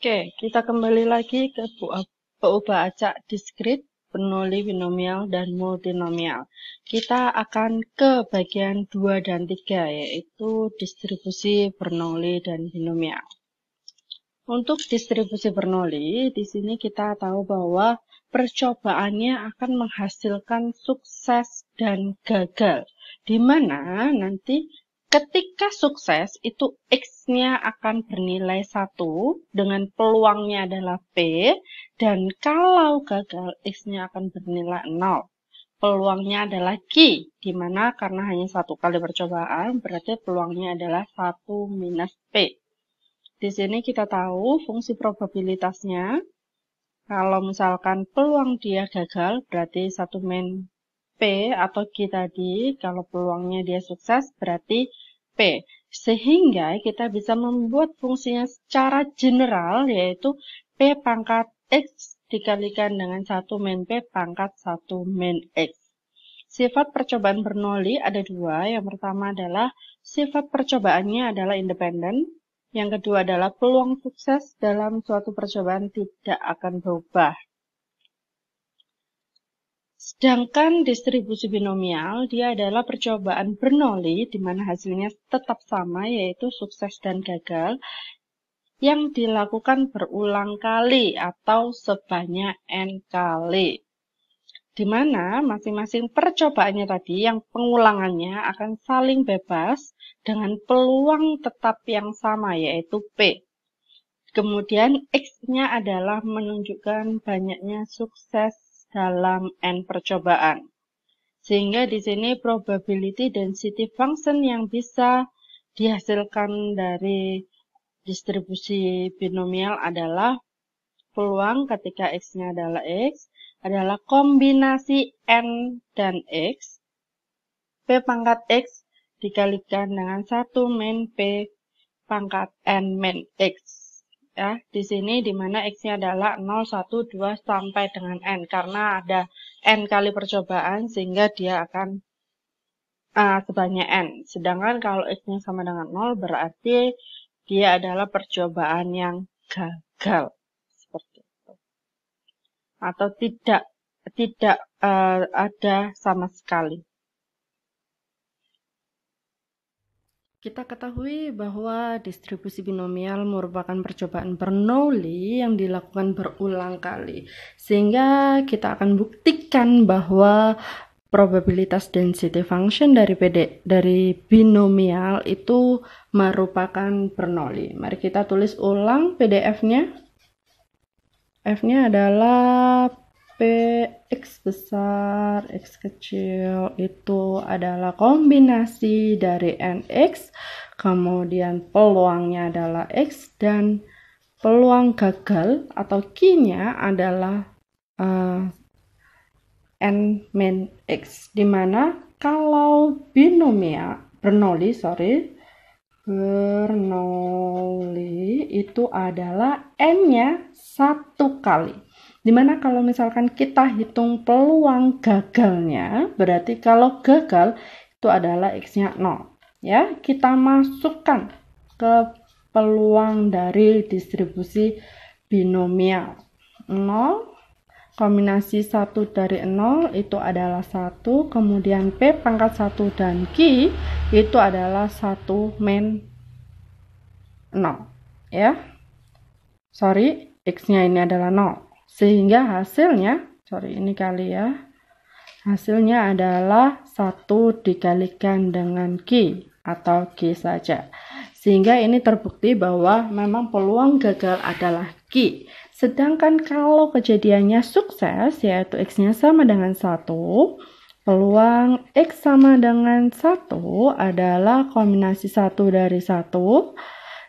Oke, kita kembali lagi ke Peubah acak diskrit, Bernoulli, binomial, dan multinomial. Kita akan ke bagian 2 dan 3, yaitu distribusi Bernoulli dan binomial. Untuk distribusi Bernoulli, di sini kita tahu bahwa percobaannya akan menghasilkan sukses dan gagal, di mana nanti ketika sukses itu X-nya akan bernilai 1 dengan peluangnya adalah P, dan kalau gagal X-nya akan bernilai 0. Peluangnya adalah Q, di mana karena hanya 1 kali percobaan berarti peluangnya adalah 1 minus P. Di sini kita tahu fungsi probabilitasnya. Kalau misalkan peluang dia gagal berarti 1 min P atau Q tadi. Kalau peluangnya dia sukses berarti P. Sehingga kita bisa membuat fungsinya secara general, yaitu P pangkat X dikalikan dengan 1 min P pangkat 1 min X. Sifat percobaan Bernoulli ada 2. Yang pertama adalah sifat percobaannya adalah independen. Yang kedua adalah peluang sukses dalam suatu percobaan tidak akan berubah. Sedangkan distribusi binomial, dia adalah percobaan Bernoulli, di mana hasilnya tetap sama, yaitu sukses dan gagal, yang dilakukan berulang kali atau sebanyak N kali. Di mana masing-masing percobaannya tadi, yang pengulangannya akan saling bebas dengan peluang tetap yang sama, yaitu P. Kemudian X-nya adalah menunjukkan banyaknya sukses dalam N percobaan. Sehingga di sini probability density function yang bisa dihasilkan dari distribusi binomial adalah peluang ketika X-nya adalah X, adalah kombinasi N dan X, P pangkat X dikalikan dengan 1 min P pangkat N min X. Ya, di sini di mana X-nya adalah 0, 1, 2 sampai dengan N. Karena ada N kali percobaan sehingga dia akan sebanyak N. Sedangkan kalau X-nya sama dengan 0 berarti dia adalah percobaan yang gagal. Seperti itu. Atau tidak ada sama sekali. Kita ketahui bahwa distribusi binomial merupakan percobaan Bernoulli yang dilakukan berulang kali. Sehingga kita akan buktikan bahwa probabilitas density function dari binomial itu merupakan Bernoulli. Mari kita tulis ulang PDF-nya. F-nya adalah Px besar, X kecil itu adalah kombinasi dari Nx, kemudian peluangnya adalah X, dan peluang gagal atau Q-nya adalah N min X, dimana kalau binomial Bernoulli itu adalah N-nya 1 kali. Dimana kalau misalkan kita hitung peluang gagalnya, berarti kalau gagal itu adalah X-nya 0. Ya, kita masukkan ke peluang dari distribusi binomial. 0, kombinasi 1 dari 0 itu adalah 1, kemudian P pangkat 1 dan Q itu adalah 1 min 0. Ya. Sorry, X-nya ini adalah 0. Sehingga hasilnya, hasilnya adalah 1 dikalikan dengan Q atau Q saja. Sehingga ini terbukti bahwa memang peluang gagal adalah Q. Sedangkan kalau kejadiannya sukses, yaitu X-nya sama dengan 1, peluang X sama dengan 1 adalah kombinasi 1 dari 1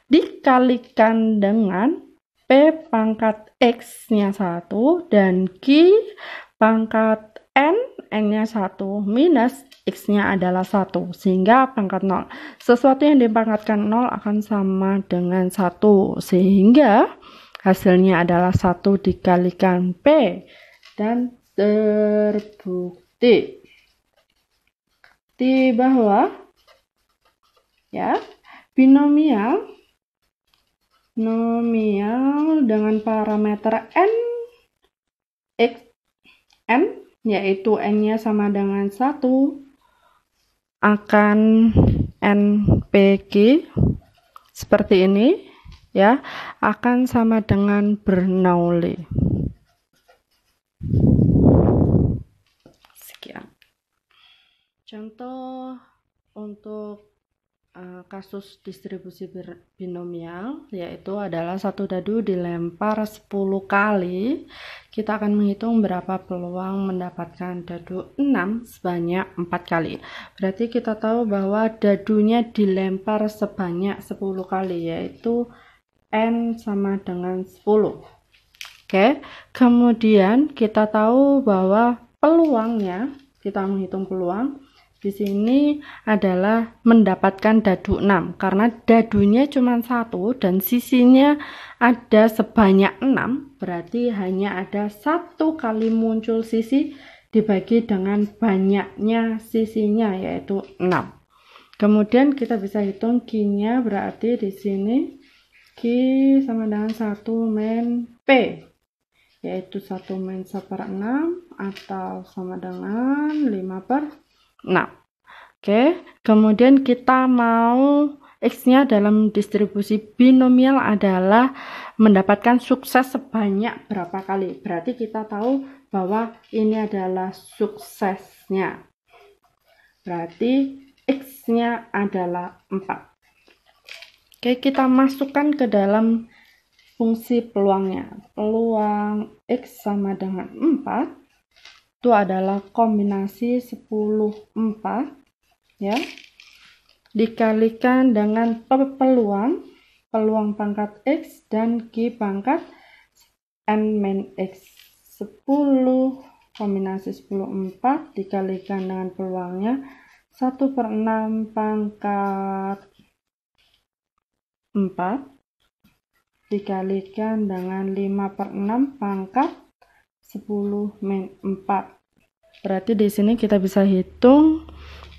dikalikan dengan P pangkat X-nya 1 dan Q pangkat N-nya 1 minus X-nya adalah 1, sehingga pangkat 0. Sesuatu yang dipangkatkan 0 akan sama dengan 1, sehingga hasilnya adalah 1 dikalikan P, dan terbukti di bawah ya binomial nomial dengan parameter n, x, n, yaitu n-nya sama dengan 1, akan npg seperti ini ya, akan sama dengan Bernoulli. Sekian contoh untuk kasus distribusi binomial, yaitu adalah satu dadu dilempar 10 kali. Kita akan menghitung berapa peluang mendapatkan dadu 6 sebanyak 4 kali. Berarti kita tahu bahwa dadunya dilempar sebanyak 10 kali, yaitu n sama dengan 10. Oke, kemudian kita tahu bahwa peluangnya, kita menghitung peluang di sini adalah mendapatkan dadu 6, karena dadunya cuma 1 dan sisinya ada sebanyak 6, berarti hanya ada 1 kali muncul sisi dibagi dengan banyaknya sisinya, yaitu 6. Kemudian kita bisa hitung Q-nya, berarti di sini Q sama dengan 1 min P, yaitu 1 min 1/6 atau sama dengan 5/6. Oke, kemudian kita mau X-nya dalam distribusi binomial adalah mendapatkan sukses sebanyak berapa kali. Berarti kita tahu bahwa ini adalah suksesnya. Berarti X-nya adalah 4. Oke, kita masukkan ke dalam fungsi peluangnya. Peluang X sama dengan 4 itu adalah kombinasi 10 4 ya, dikalikan dengan peluang pangkat X dan Q pangkat n min X. 10 kombinasi 10 4 dikalikan dengan peluangnya 1/6 pangkat 4 dikalikan dengan 5/6 pangkat 10 min 4. Berarti di sini kita bisa hitung,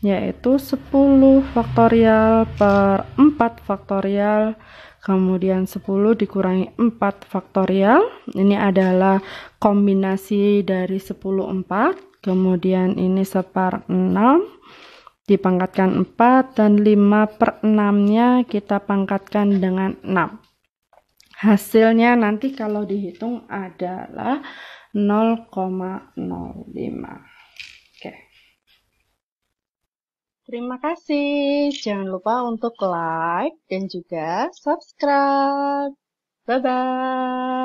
yaitu 10 faktorial per 4 faktorial, kemudian 10 dikurangi 4 faktorial. Ini adalah kombinasi dari 10 4, kemudian ini 1/6 dipangkatkan 4, dan 5/6-nya kita pangkatkan dengan 6. Hasilnya nanti kalau dihitung adalah 0,05. Oke. Terima kasih. Jangan lupa untuk like dan juga subscribe. Bye-bye.